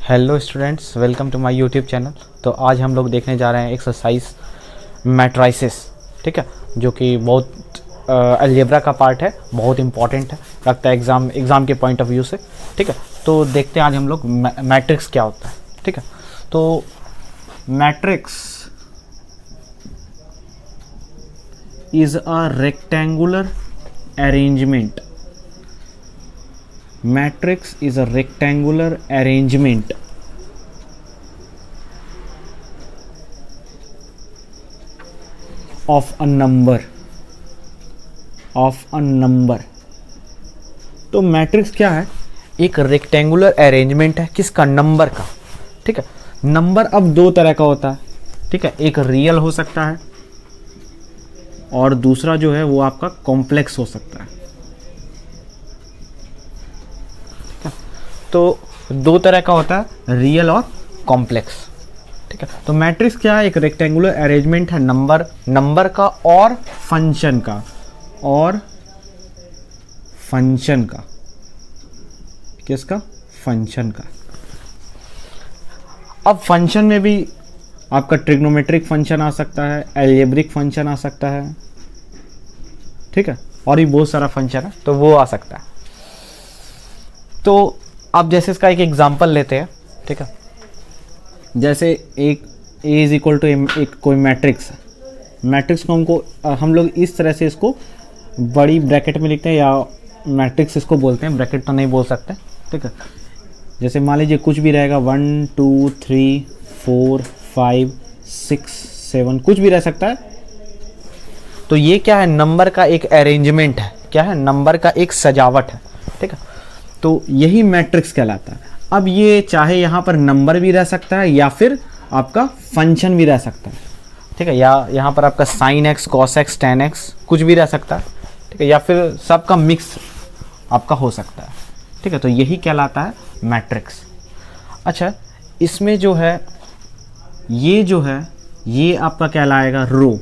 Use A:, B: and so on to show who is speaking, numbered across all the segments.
A: Hello students, welcome to my YouTube channel. तो आज हम लोग देखने जा रहे हैं एक्सरसाइज मैट्राइसिस, ठीक है, जो कि बहुत अलजेब्रा का पार्ट है, बहुत इंपॉर्टेंट है, लगता है एग्ज़ाम के पॉइंट ऑफ व्यू से, ठीक है। तो देखते हैं आज हम लोग मैट्रिक्स क्या होता है, ठीक है। तो matrix is a rectangular arrangement. Matrix is a rectangular arrangement of a number तो मैट्रिक्स क्या है? एक रेक्टेंगुलर अरेंजमेंट है किसका? नंबर का, ठीक है। नंबर अब दो तरह का होता है, ठीक है। एक रियल हो सकता है और दूसरा जो है वो आपका कॉम्प्लेक्स हो सकता है। तो दो तरह का होता है, रियल और कॉम्प्लेक्स, ठीक है। तो मैट्रिक्स क्या है? एक रेक्टेंगुलर अरेंजमेंट है नंबर का और फंक्शन का किसका? फंक्शन का। अब फंक्शन में भी आपका ट्रिग्नोमेट्रिक फंक्शन आ सकता है, अलजेब्रिक फंक्शन आ सकता है, ठीक है, और भी बहुत सारा फंक्शन है, तो वो आ सकता है। तो अब जैसे इसका एक एग्जांपल लेते हैं, ठीक है। जैसे एक a इज इक्वल टू एक कोई मैट्रिक्स है। मैट्रिक्स को हम लोग इस तरह से इसको बड़ी ब्रैकेट में लिखते हैं, या मैट्रिक्स इसको बोलते हैं, ब्रैकेट तो नहीं बोल सकते, ठीक है। जैसे मान लीजिए कुछ भी रहेगा, 1 2 3 4 5 6 7 कुछ भी रह सकता है। तो ये क्या है? नंबर का एक अरेंजमेंट है। क्या है? नंबर का एक सजावट है, ठीक है। तो यही मैट्रिक्स कहलाता है। अब ये चाहे यहाँ पर नंबर भी रह सकता है या फिर आपका फंक्शन भी रह सकता है, ठीक है, या यहाँ पर आपका sine x, cos x, ten x कुछ भी रह सकता है, ठीक है, या फिर सबका मिक्स आपका हो सकता है, ठीक है। तो यही कहलाता है मैट्रिक्स। अच्छा, इसमें जो है ये आपका कहलाएगा रो,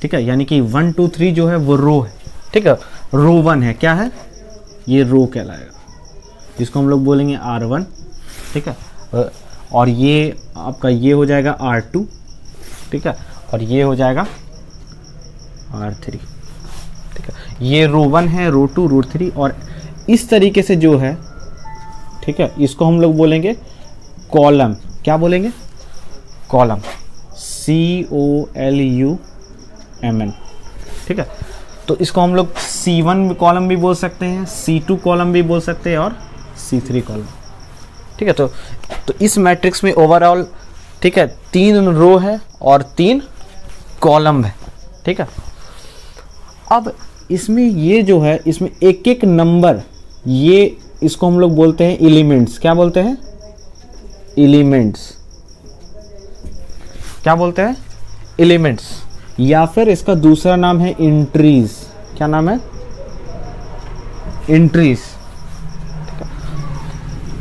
A: ठीक है, यानी कि 1 2 3 जो है वो रो है, ठीक है। रो 1 है, क्या है? ये रो कहलाएगा, इसको हम लोग बोलेंगे R1, ठीक है। और ये आपका ये हो जाएगा R2, ठीक है, और ये हो जाएगा R3, ठीक है। ये रो 1 है, रो 2, रो 3, और इस तरीके से जो है, ठीक है, इसको हम लोग बोलेंगे कॉलम। क्या बोलेंगे? कॉलम, COLUMN, ठीक है। तो इसको हम लोग C1 कॉलम भी बोल सकते हैं, C2 कॉलम भी बोल सकते हैं, और C3 कॉलम, ठीक है। तो इस मैट्रिक्स में ओवरऑल, ठीक है, 3 रो है और 3 कॉलम है, ठीक है। अब इसमें ये जो है, इसमें एक एक नंबर, ये इसको हम लोग बोलते हैं एलिमेंट्स। क्या बोलते हैं? एलिमेंट्स। क्या बोलते हैं? एलिमेंट्स। या फिर इसका दूसरा नाम है एंट्रीज। क्या नाम है? एंट्रीज।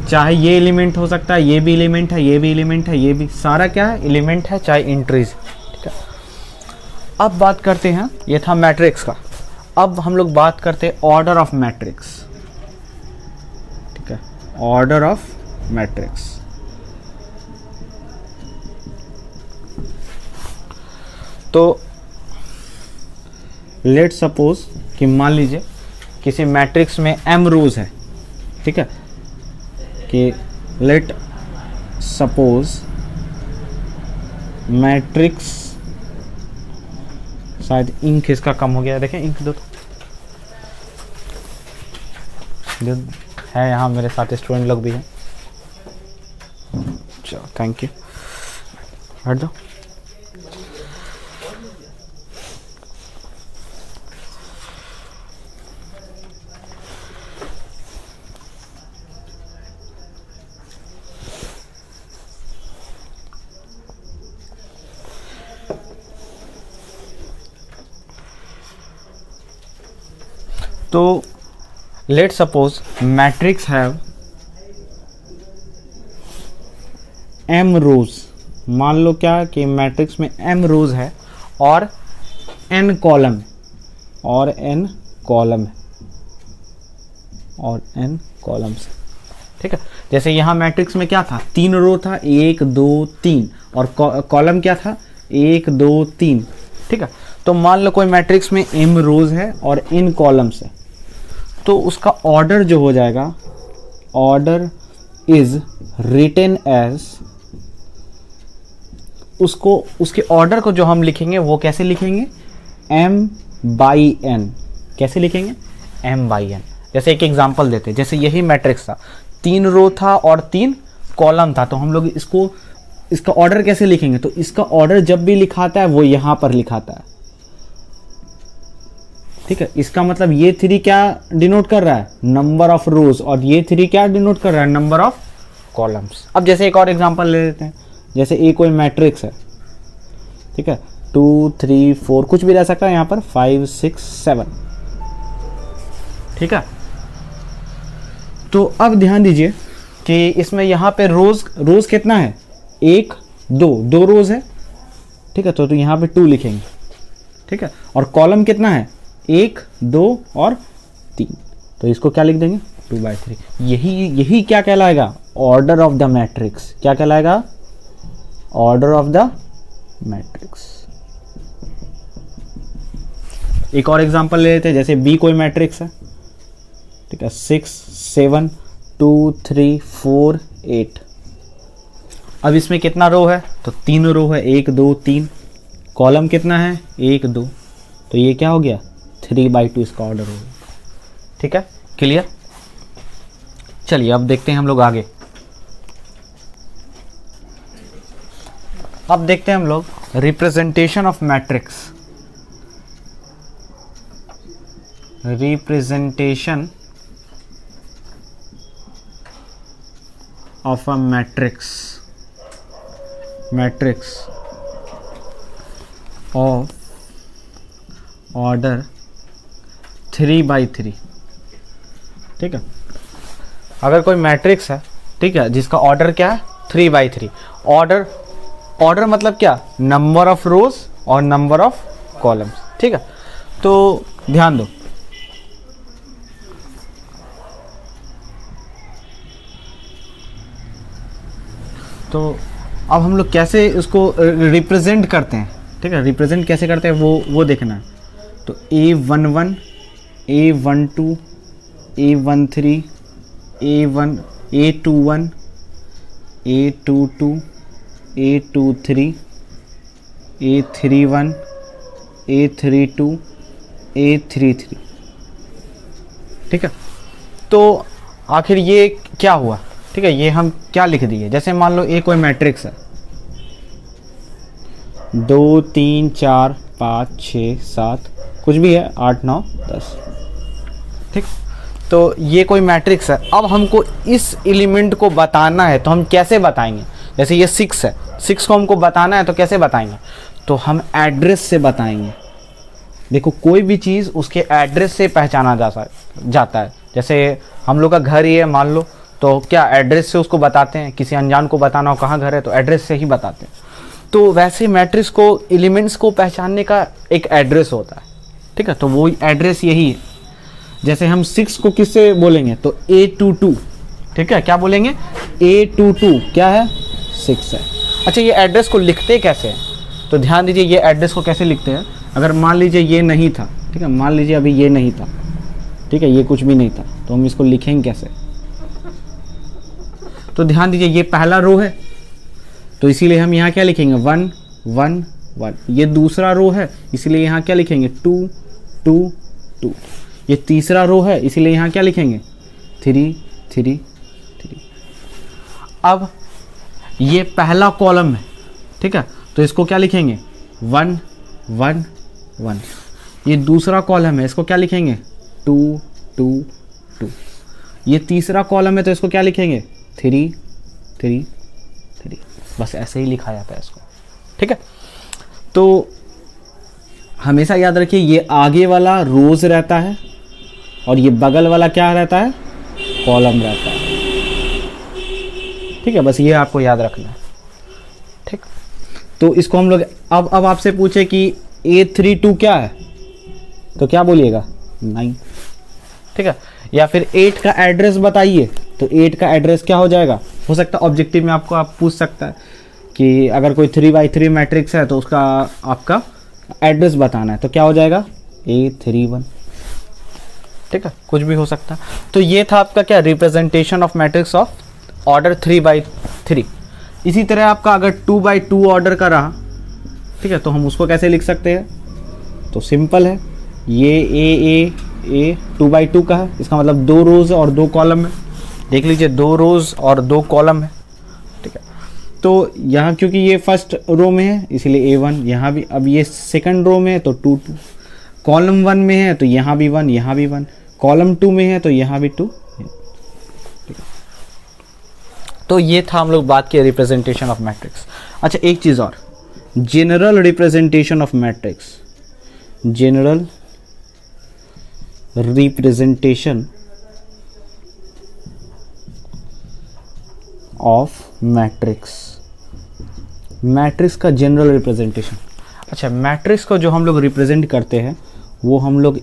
A: चाहे ये एलिमेंट हो सकता है, ये भी एलिमेंट है, ये भी एलिमेंट है, ये भी, सारा क्या है? एलिमेंट है, चाहे एंट्रीज, ठीक है। अब बात करते हैं, ये था मैट्रिक्स का। अब हम लोग बात करते हैं ऑर्डर ऑफ मैट्रिक्स, ठीक है, ऑर्डर ऑफ मैट्रिक्स। तो लेट सपोज कि मान लीजिए किसी मैट्रिक्स में m रोज है, ठीक है, कि लेट सपोज मैट्रिक्स, शायद इंक इसका कम हो गया है, देखें इंक दो है, यहाँ मेरे साथ स्टूडेंट लोग भी हैं। चलो, थैंक यू, हट दो। तो let suppose matrix have m रोज। मान लो क्या कि मैट्रिक्स में m रोज है और n कॉलम है, और n कॉलम्स, ठीक है। जैसे यहाँ मैट्रिक्स में क्या था, 3 रो था, 1 2 3, और कॉलम क्या था, 1 2 3, ठीक है। तो मान लो कोई मैट्रिक्स में m रोज है और n कॉलम्स है, तो उसका ऑर्डर जो हो जाएगा, ऑर्डर इज रिटन एज, उसको उसके ऑर्डर को जो हम लिखेंगे वो कैसे लिखेंगे, m/n। कैसे लिखेंगे, m/n। जैसे एक एग्जांपल देते हैं, जैसे यही मैट्रिक्स था, 3 रो था और 3 कॉलम था, तो हम लोग इसका ऑर्डर कैसे लिखेंगे, तो इसका ऑर्डर जब भी लिखाता है वो यहां पर लिखाता है, ठीक है। इसका मतलब ये 3 क्या डिनोट कर रहा है, नंबर ऑफ रोज, और ये 3 क्या डिनोट कर रहा है, नंबर ऑफ कॉलम्स। अब जैसे एक और एग्जांपल ले लेते हैं, जैसे एक कोई मैट्रिक्स है, ठीक है, 2 3 4 कुछ भी रह सकता है, यहाँ पर 5 6 7, ठीक है। तो अब ध्यान दीजिए कि इसमें यहाँ पे रोज कितना है, 1 2 रोज है, ठीक है, तो यहाँ पे 2 लिखेंगे, ठीक है। और कॉलम कितना है, 1 2 और 3, तो इसको क्या लिख देंगे, 2/3। यही क्या कहलाएगा, ऑर्डर ऑफ द मैट्रिक्स। क्या कहलाएगा, ऑर्डर ऑफ द मैट्रिक्स। एक और एग्जांपल ले लेते हैं, जैसे बी कोई मैट्रिक्स है, ठीक है, 6 7 2 3 4 8। अब इसमें कितना रो है, तो 3 रो है, 1 2 3, कॉलम कितना है, 1 2, तो ये क्या हो गया, 3/2 इसका ऑर्डर हो गया, ठीक है, क्लियर। चलिए अब देखते हैं हम लोग आगे। अब देखते हैं हम लोग representation of matrix. Representation of a matrix, matrix of order 3/3, ठीक है। अगर कोई मैट्रिक्स है, ठीक है, जिसका ऑर्डर क्या है, 3/3। ऑर्डर मतलब क्या, नंबर ऑफ रोज और नंबर ऑफ कॉलम्स, ठीक है। तो ध्यान दो, तो अब हम लोग कैसे उसको रिप्रेजेंट करते हैं, ठीक है, रिप्रेजेंट कैसे करते हैं वो देखना है। तो A11 A12 A13 A21 A22 A23 A31 A32 A33, ठीक है। तो आखिर ये क्या हुआ, ठीक है, ये हम क्या लिख दिए। जैसे मान लो एक कोई मैट्रिक्स है, 2 3 4 5 6 7 कुछ भी है, 8 9 10, ठीक। तो ये कोई मैट्रिक्स है। अब हमको इस एलिमेंट को बताना है, तो हम कैसे बताएंगे। जैसे ये 6 है, 6 को हमको बताना है, तो कैसे बताएंगे, तो हम एड्रेस से बताएंगे। देखो कोई भी चीज़ उसके एड्रेस से पहचाना जाता है। जैसे हम लोग का घर ही है मान लो, तो क्या एड्रेस से उसको बताते हैं। किसी अनजान को बताना हो कहाँ घर है, तो एड्रेस से ही बताते हैं। तो वैसे मैट्रिक्स को, एलिमेंट्स को पहचानने का एक एड्रेस होता है, ठीक है। तो वो एड्रेस यही है। जैसे हम 6 को किससे बोलेंगे, तो A22, ठीक है, क्या बोलेंगे, A22 क्या है, 6 है। अच्छा, ये एड्रेस को लिखते कैसे हैं, तो ध्यान दीजिए, ये एड्रेस को कैसे लिखते हैं। अगर मान लीजिए ये नहीं था, ठीक है, मान लीजिए अभी ये नहीं था, ठीक है, ये कुछ भी नहीं था, तो हम इसको लिखेंगे कैसे। तो ध्यान दीजिए, ये पहला रो है, तो इसीलिए हम यहाँ क्या लिखेंगे, 1 1 1। ये दूसरा रो है, इसीलिए यहाँ क्या लिखेंगे, 2 2 2। ये तीसरा रो है, इसीलिए यहाँ क्या लिखेंगे, 3 3 3। अब ये पहला कॉलम है, ठीक है, तो इसको क्या लिखेंगे, 1 1 1। ये दूसरा कॉलम है, इसको क्या लिखेंगे, 2 2 2। ये तीसरा कॉलम है, तो इसको क्या लिखेंगे, 3 3 3। बस ऐसे ही लिखा जाता है इसको, ठीक है। तो हमेशा याद रखिए, ये आगे वाला रोज रहता है और ये बगल वाला क्या रहता है, कॉलम रहता है, ठीक है। बस ये आपको याद रखना है, ठीक। तो इसको हम लोग अब आपसे पूछे कि A32 क्या है, तो क्या बोलिएगा, 9, ठीक है। या फिर 8 का एड्रेस बताइए, तो 8 का एड्रेस क्या हो जाएगा, हो सकता है ऑब्जेक्टिव में आपको आप पूछ सकता है कि अगर कोई 3x3 मैट्रिक्स है तो उसका आपका एड्रेस बताना है, तो क्या हो जाएगा A31, ठीक है, कुछ भी हो सकता है। तो ये था आपका क्या, representation of matrix of order 3x3। इसी तरह आपका अगर 2x2 ऑर्डर का रहा, ठीक है, तो हम उसको कैसे लिख सकते हैं, तो सिंपल है, ये ए 2x2 का है, इसका मतलब 2 रोज और 2 कॉलम है, देख लीजिए 2 रोज और 2 कॉलम है, ठीक है। तो यहाँ क्योंकि ये फर्स्ट रो में है इसलिए A1, यहाँ भी, अब ये सेकंड रो में है तो 2 2, कॉलम 1 में है तो यहाँ भी 1, यहाँ भी 1, कॉलम 2 में है तो यहाँ भी 2, ठीक है। तो ये था हम लोग बात किए रिप्रेजेंटेशन ऑफ मैट्रिक्स। अच्छा एक चीज़ और, general representation of matrix, general representation of matrix, matrix का जनरल रिप्रेजेंटेशन। अच्छा मैट्रिक्स को जो हम लोग रिप्रेजेंट करते हैं वो हम लोग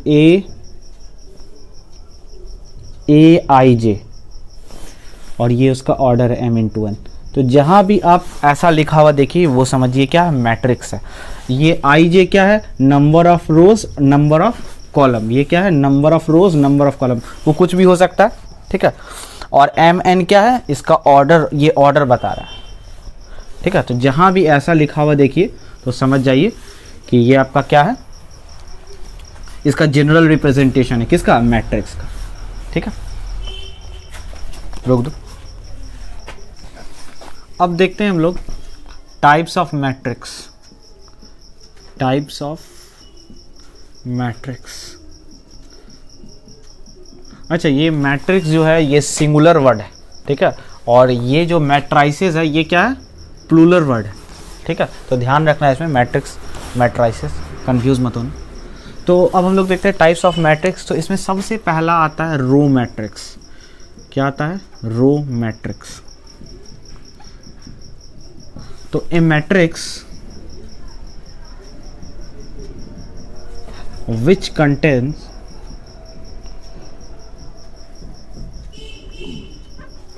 A: AIJ, और ये उसका ऑर्डर है M×n। तो जहाँ भी आप ऐसा लिखा हुआ देखिए वो समझिए क्या मैट्रिक्स है। ये IJ क्या है, number of rose number of column, ये क्या है, number of rose number of column, वो कुछ भी हो सकता है, ठीक है। और MN क्या है, इसका ऑर्डर, ये ऑर्डर बता रहा है, ठीक है। तो जहाँ भी ऐसा लिखा हुआ देखिए तो समझ जाइए कि ये आपका क्या है, इसका जनरल रिप्रेजेंटेशन है, किसका, मैट्रिक्स का, ठीक है। रोक दो। अब देखते हैं हम लोग types of matrix, types of matrix. अच्छा ये मैट्रिक्स जो है ये सिंगुलर वर्ड है, ठीक है, और ये जो मैट्राइसेस है ये क्या है, प्लूरल वर्ड है, ठीक है। तो ध्यान रखना है इसमें, मैट्रिक्स मैट्राइसेस कंफ्यूज मत होना। तो अब हम लोग देखते हैं टाइप्स ऑफ मैट्रिक्स। तो इसमें सबसे पहला आता है रो मैट्रिक्स। क्या आता है, रो मैट्रिक्स। तो ए matrix which contains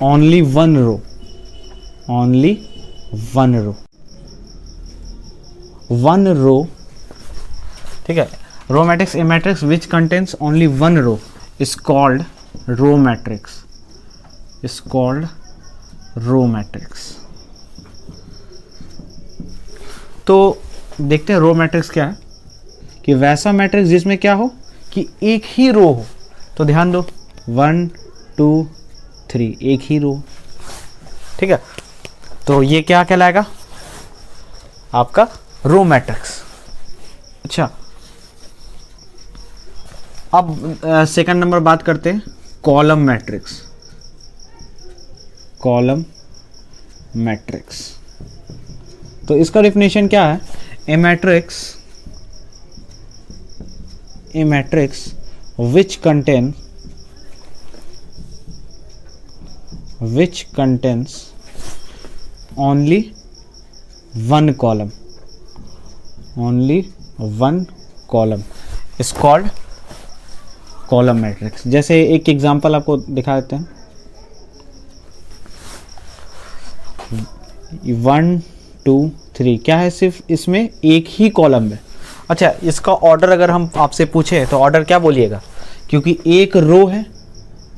A: only one row, only one row, one row, ठीक है। Row matrix, a matrix which contains only one row is called row matrix, is called row matrix। तो देखते हैं row matrix क्या है, कि वैसा मैट्रिक्स जिसमें क्या हो कि एक ही रो हो। तो ध्यान दो 1 2 3, एक ही रो, ठीक है। तो ये क्या कहलाएगा, आपका रो मैट्रिक्स। अच्छा अब सेकंड नंबर बात करते हैं कॉलम मैट्रिक्स, कॉलम मैट्रिक्स। तो इसका डेफिनेशन क्या है, ए matrix which contains only one column, only one column is called column matrix। जैसे एक एग्जांपल आपको दिखा देते हैं, 1 2 3 क्या है, सिर्फ इसमें एक ही कॉलम है। अच्छा इसका ऑर्डर अगर हम आपसे पूछे तो ऑर्डर क्या बोलिएगा, क्योंकि एक रो है,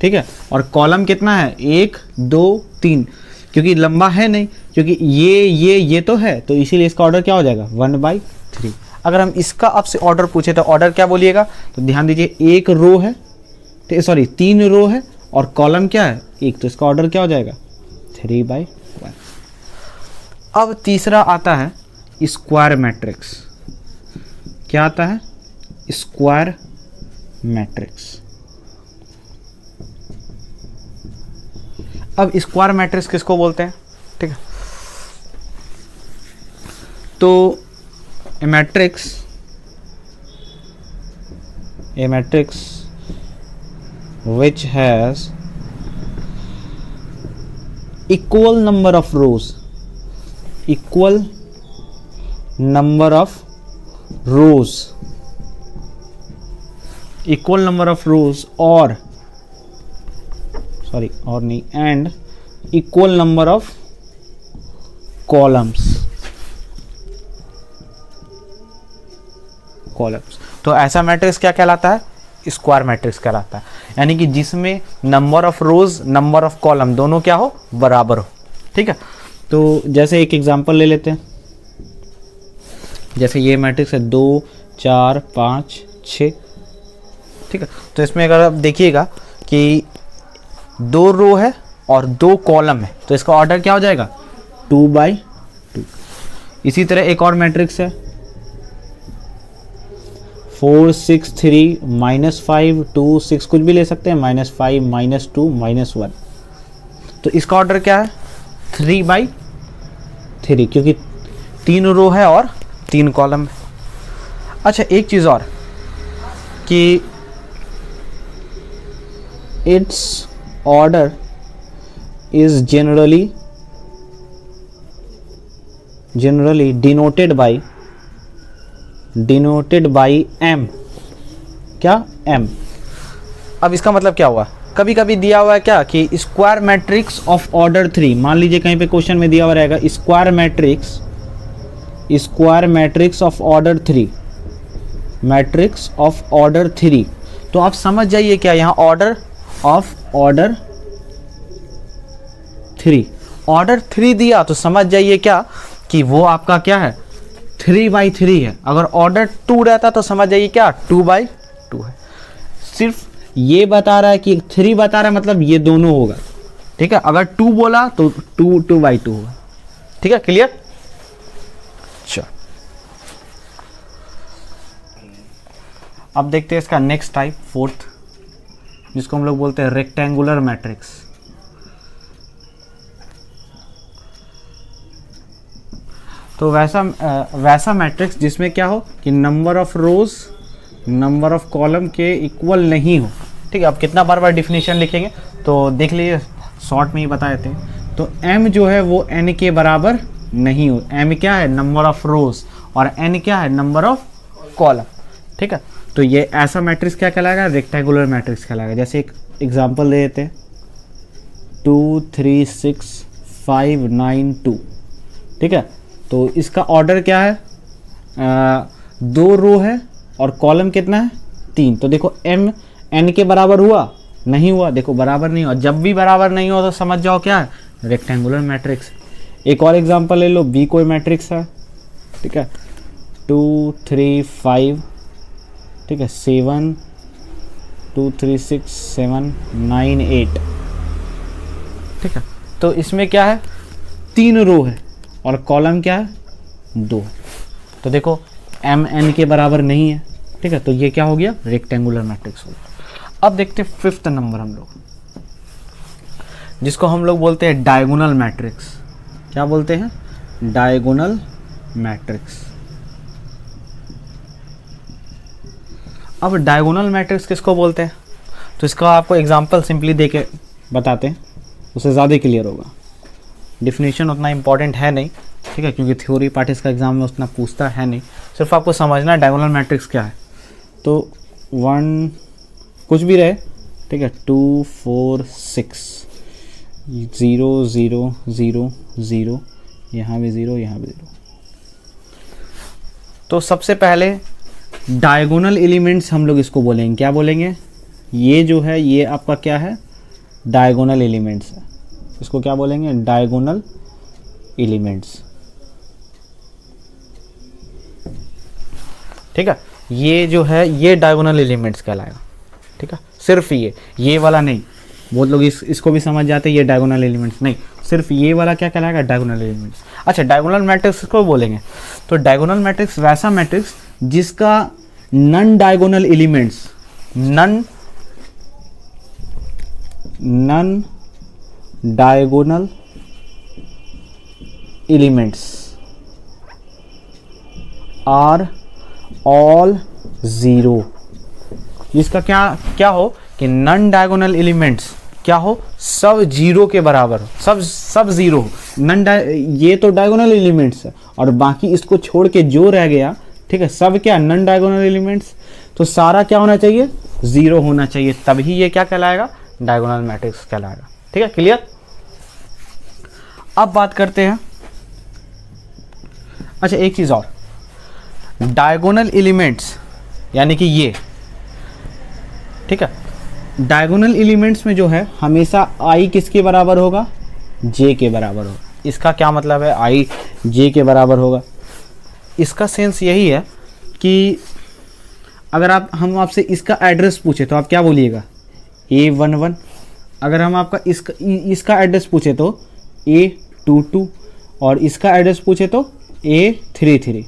A: ठीक है, और कॉलम कितना है 1 2 3, क्योंकि लंबा है नहीं, क्योंकि ये तो है, तो इसीलिए इसका ऑर्डर क्या हो जाएगा 1/3। अगर हम इसका आपसे ऑर्डर पूछे तो ऑर्डर क्या बोलिएगा, तो ध्यान दीजिए एक रो है, सॉरी 3 रो है और कॉलम क्या है 1, तो इसका ऑर्डर क्या हो जाएगा 3/1। अब तीसरा आता है स्क्वायर मैट्रिक्स। क्या आता है, स्क्वायर मैट्रिक्स। अब स्क्वायर मैट्रिक्स किसको बोलते हैं, ठीक है। तो ए matrix which has equal number of rows, equal number of rows, equal number of rows or sorry और नहीं, and equal number of columns. तो ऐसा मैट्रिक्स क्या कहलाता है? स्क्वायर मैट्रिक्स कहलाता है, यानी कि जिसमें number of rose number of column दोनों क्या हो, बराबर हो। ठीक है, तो जैसे एक एग्जांपल ले लेते हैं, जैसे ये मैट्रिक्स है 2 4 5 6। ठीक है, तो इसमें अगर आप देखिएगा कि 2 रो है और 2 कॉलम है, तो इसका ऑर्डर क्या हो जाएगा? 2/2। इसी तरह एक और मैट्रिक्स है 4 6 3 -5 2 6, कुछ भी ले सकते हैं, -5 -2 -1। तो इसका ऑर्डर क्या है? 3/3, क्योंकि 3 रो है और 3 कॉलम है। अच्छा, एक चीज़ और कि it's order is generally denoted by m। क्या? m। अब इसका मतलब क्या हुआ? कभी कभी दिया हुआ है क्या कि स्क्वायर मैट्रिक्स ऑफ ऑर्डर 3, मान लीजिए कहीं पे क्वेश्चन में दिया हुआ रहेगा square matrix of order 3, matrix of order 3, तो आप समझ जाइए क्या यहाँ ऑर्डर 3 दिया, तो समझ जाइए क्या कि वो आपका क्या है? 3/3 है। अगर ऑर्डर 2 रहता तो समझ जाइए क्या? 2/2 है। सिर्फ ये बता रहा है कि 3 बता रहा है, मतलब ये दोनों होगा। ठीक है, अगर 2 बोला तो 2/2 होगा। ठीक है, क्लियर? अच्छा, अब देखते हैं इसका नेक्स्ट टाइप, फोर्थ, जिसको हम लोग बोलते हैं रेक्टेंगुलर मैट्रिक्स। तो वैसा मैट्रिक्स जिसमें क्या हो कि number of rose number of column के इक्वल नहीं हो। ठीक है, अब कितना बार बार डिफिनीशन लिखेंगे, तो देख लीजिए, शॉर्ट में ही बता देते हैं। तो m जो है वो n के बराबर नहीं हो। m क्या है? नंबर ऑफ रोज, और n क्या है? Number of column. ठीक है, तो ये ऐसा मैट्रिक्स क्या कहलाएगा? रेक्टेंगुलर मैट्रिक्स कहलाएगा। जैसे एक एग्जांपल दे देते हैं 2 3 6 5 9 2। ठीक है, तो इसका ऑर्डर क्या है? 2 रो है और कॉलम कितना है? 3। तो देखो m n के बराबर हुआ? नहीं हुआ। देखो बराबर नहीं हुआ, जब भी बराबर नहीं हुआ तो समझ जाओ क्या है? Rectangular matrix. एक और एग्जांपल ले लो, b कोई मैट्रिक्स है। ठीक है, 2 3 5, ठीक है, 7 2 3 6 7 9 8। ठीक है, तो इसमें क्या है? 3 रो है और कॉलम क्या है? 2। तो देखो m n के बराबर नहीं है। ठीक है, तो ये क्या हो गया? रेक्टेंगुलर मैट्रिक्स हो गया। अब देखते हैं 5th नंबर हम लोग, जिसको हम लोग बोलते हैं डायगोनल मैट्रिक्स। क्या बोलते हैं? Diagonal matrix. अब डायगोनल मैट्रिक्स किसको बोलते हैं? तो इसका आपको एग्जांपल सिंपली दे के बताते हैं, उससे ज़्यादा क्लियर होगा। डिफिनीशन उतना इंपॉर्टेंट है नहीं, ठीक है, क्योंकि थ्योरी पार्ट इसका एग्जाम में उतना पूछता है नहीं, सिर्फ आपको समझना है डायगोनल मैट्रिक्स क्या है। तो 1 कुछ भी रहे, ठीक है, 2 4 6 0 0 0 0, यहाँ भी 0 यहाँ भी 0। तो सबसे पहले डायगोनल एलिमेंट्स हम लोग इसको बोलेंगे। क्या बोलेंगे? ये जो है ये आपका क्या है? डायगोनल एलिमेंट्स है। इसको क्या बोलेंगे? Diagonal elements. ठीक है, ये जो है ये डायगोनल एलिमेंट्स कहलाएगा। ठीक है, सिर्फ ये वाला नहीं, बहुत लोग इसको भी समझ जाते हैं ये डायगोनल एलिमेंट्स नहीं, सिर्फ ये वाला क्या कहलाएगा? Diagonal elements. अच्छा, डायगोनल मैट्रिक्स को बोलेंगे। तो डायगोनल मैट्रिक्स वैसा मैट्रिक्स जिसका non diagonal elements non diagonal elements are all 0। जिसका क्या हो कि नन डायगोनल एलिमेंट्स क्या हो? सब 0 के बराबर हो, सब 0 हो। ये तो डायगोनल एलिमेंट्स है और बाकी इसको छोड़ के जो रह गया, ठीक है, सब क्या? Non diagonal elements. तो सारा क्या होना चाहिए? 0 होना चाहिए, तभी ये क्या कहलाएगा? डायगोनल मैट्रिक्स कहलाएगा। ठीक है, क्लियर। अब बात करते हैं, अच्छा एक चीज़ और, डायगोनल एलिमेंट्स यानी कि ये, ठीक है, डायगोनल एलिमेंट्स में जो है हमेशा i किसके बराबर होगा, j के बराबर होगा। इसका क्या मतलब है, i j के बराबर होगा। इसका सेंस यही है कि अगर हम आपसे इसका एड्रेस पूछे तो आप क्या बोलिएगा, A11। अगर हम आपका इसका एड्रेस पूछे तो A22 और इसका एड्रेस पूछे तो A33।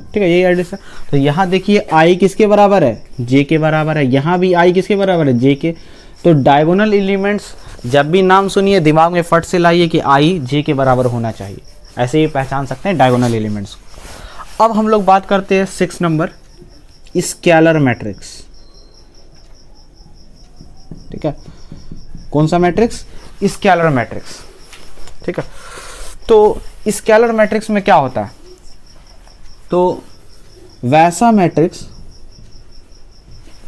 A: ठीक है, यही एड्रेस है। तो यहाँ देखिए i किसके बराबर है, j के बराबर है। यहाँ भी i किसके बराबर है, j के। तो डायगोनल एलिमेंट्स जब भी नाम सुनिए दिमाग में फट से लाइए कि i j के बराबर होना चाहिए, ऐसे ही पहचान सकते हैं डायगोनल एलिमेंट्स को। अब हम लोग बात करते हैं 6 नंबर, स्केलर मैट्रिक्स। ठीक है, कौन सा मैट्रिक्स, स्केलर मैट्रिक्स। ठीक है, तो स्केलर मैट्रिक्स में क्या होता है, तो वैसा मैट्रिक्स,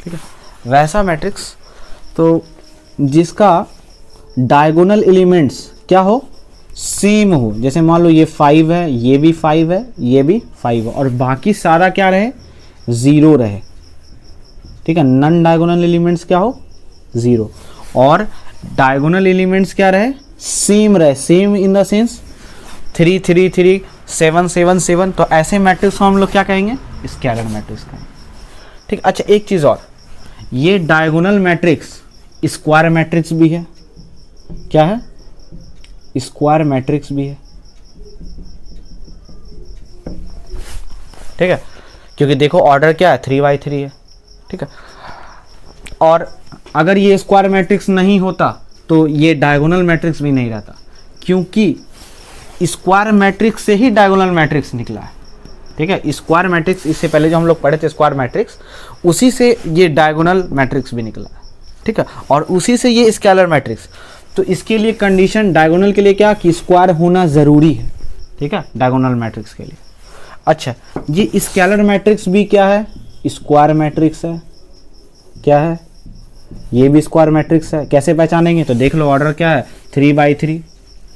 A: ठीक है, वैसा मैट्रिक्स तो जिसका डायगोनल एलिमेंट्स क्या हो, सेम हो। जैसे मान लो ये 5 है, ये भी 5 है, ये भी 5 है, और बाकी सारा क्या रहे, 0 रहे। ठीक है, नन डायगोनल एलिमेंट्स क्या हो, 0, और डायगोनल एलिमेंट्स क्या रहे, सेम रहे। Same in the sense 3 3 3 7 7 7। तो ऐसे मैट्रिक्स को हम लोग क्या कहेंगे, स्केलर मैट्रिक्स कहेंगे। ठीक, अच्छा एक चीज़ और, ये डायगोनल मैट्रिक्स स्क्वायर मैट्रिक्स भी है। क्या है, स्क्वायर मैट्रिक्स भी है। ठीक है, क्योंकि देखो ऑर्डर क्या है, 3×3 है। ठीक है, और अगर ये स्क्वायर मैट्रिक्स नहीं होता तो ये डायगोनल मैट्रिक्स भी नहीं रहता, क्योंकि स्क्वायर मैट्रिक्स से ही डायगोनल मैट्रिक्स निकला है। ठीक है, स्क्वायर मैट्रिक्स, इससे पहले जो हम लोग पढ़े थे स्क्वायर मैट्रिक्स, उसी से ये डायगोनल मैट्रिक्स भी निकला है। ठीक है, और उसी से ये स्केलर मैट्रिक्स। तो इसके लिए कंडीशन डायगोनल के लिए क्या, कि स्क्वायर होना ज़रूरी है। ठीक है, डायगोनल मैट्रिक्स के लिए। अच्छा, ये स्केलर मैट्रिक्स भी क्या है, स्क्वायर मैट्रिक्स है। क्या है, ये भी स्क्वायर मैट्रिक्स है। कैसे पहचानेंगे, तो देख लो ऑर्डर क्या है, 3×3।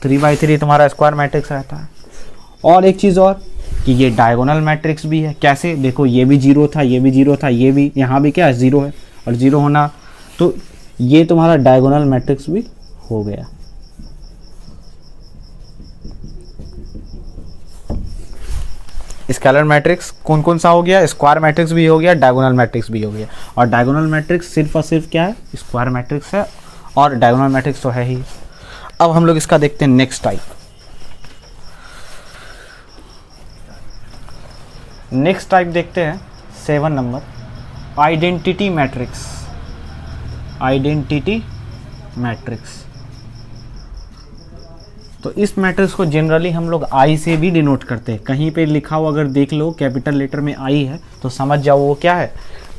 A: 3×3 तुम्हारा स्क्वायर मैट्रिक्स रहता है। और एक चीज़ और, कि ये डायगोनल मैट्रिक्स भी है। कैसे, देखो ये भी 0 था, ये भी 0 था, ये भी, यहाँ भी क्या है, 0 है, और 0 होना, तो ये तुम्हारा डायगोनल मैट्रिक्स भी हो गया। स्केलर मैट्रिक्स कौन कौन सा हो गया, स्क्वायर मैट्रिक्स भी हो गया, डायगोनल मैट्रिक्स भी हो गया। और डायगोनल मैट्रिक्स सिर्फ और सिर्फ क्या है, स्क्वायर मैट्रिक्स है, और डायगोनल मैट्रिक्स तो है ही। अब हम लोग इसका देखते हैं नेक्स्ट टाइप। नेक्स्ट टाइप देखते हैं 7 number, identity matrix. Identity matrix, तो इस मैट्रिक्स को जनरली हम लोग आई से भी डिनोट करते हैं। कहीं पे लिखा हो अगर देख लो कैपिटल लेटर में आई है तो समझ जाओ वो क्या है,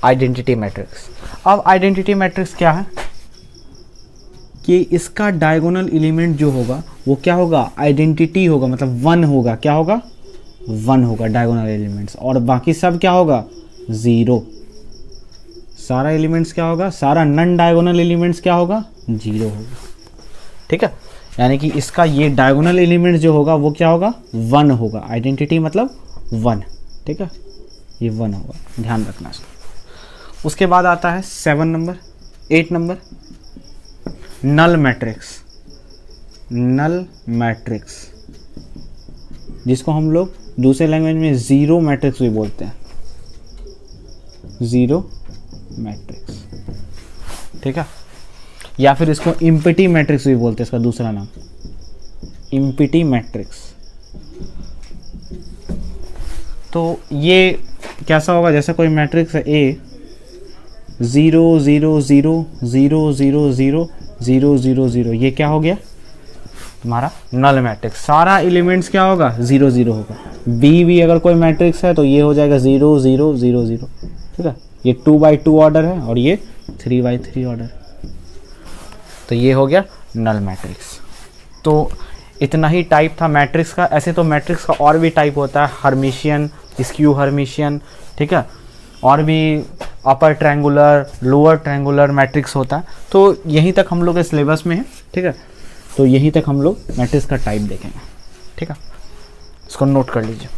A: आइडेंटिटी मैट्रिक्स। अब आइडेंटिटी मैट्रिक्स क्या है, कि इसका डायगोनल एलिमेंट जो होगा वो क्या होगा, आइडेंटिटी होगा, मतलब 1 होगा। क्या होगा, 1 होगा डायगोनल एलिमेंट्स, और बाकी सब क्या होगा, 0। सारा एलिमेंट्स क्या होगा, सारा नन डायगोनल एलिमेंट्स क्या होगा, 0 होगा। ठीक है, यानी कि इसका ये डायगोनल एलिमेंट जो होगा वो क्या होगा, 1 होगा। आइडेंटिटी मतलब 1। ठीक है, ये 1 होगा, ध्यान रखना। उसके बाद आता है 7 number, 8 number, null matrix. Null matrix, जिसको हम लोग दूसरे लैंग्वेज में जीरो मैट्रिक्स भी बोलते हैं, जीरो मैट्रिक्स। ठीक है, या फिर इसको इम्पिटी मैट्रिक्स भी बोलते हैं, इसका दूसरा नाम इम्पिटी मैट्रिक्स। तो ये कैसा होगा, जैसे कोई मैट्रिक्स है ए 0 0 0 0 0 0 0 0 0, ये क्या हो गया तुम्हारा नल मैट्रिक्स। सारा एलिमेंट्स क्या होगा, 0 0 होगा। बी भी अगर कोई मैट्रिक्स है तो ये हो जाएगा 0 0 0 0। ठीक है, ये 2×2 ऑर्डर है और ये 3×3 ऑर्डर, तो ये हो गया नल मैट्रिक्स। तो इतना ही टाइप था मैट्रिक्स का। ऐसे तो मैट्रिक्स का और भी टाइप होता है, हर्मिशियन, स्क्यू हर्मिशियन, ठीक है, और भी upper triangular, lower triangular matrix होता है। तो यहीं तक हम लोग के सिलेबस में है, ठीक है। तो यहीं तक हम लोग मैट्रिक्स का टाइप देखेंगे, ठीक है। इसको नोट कर लीजिए।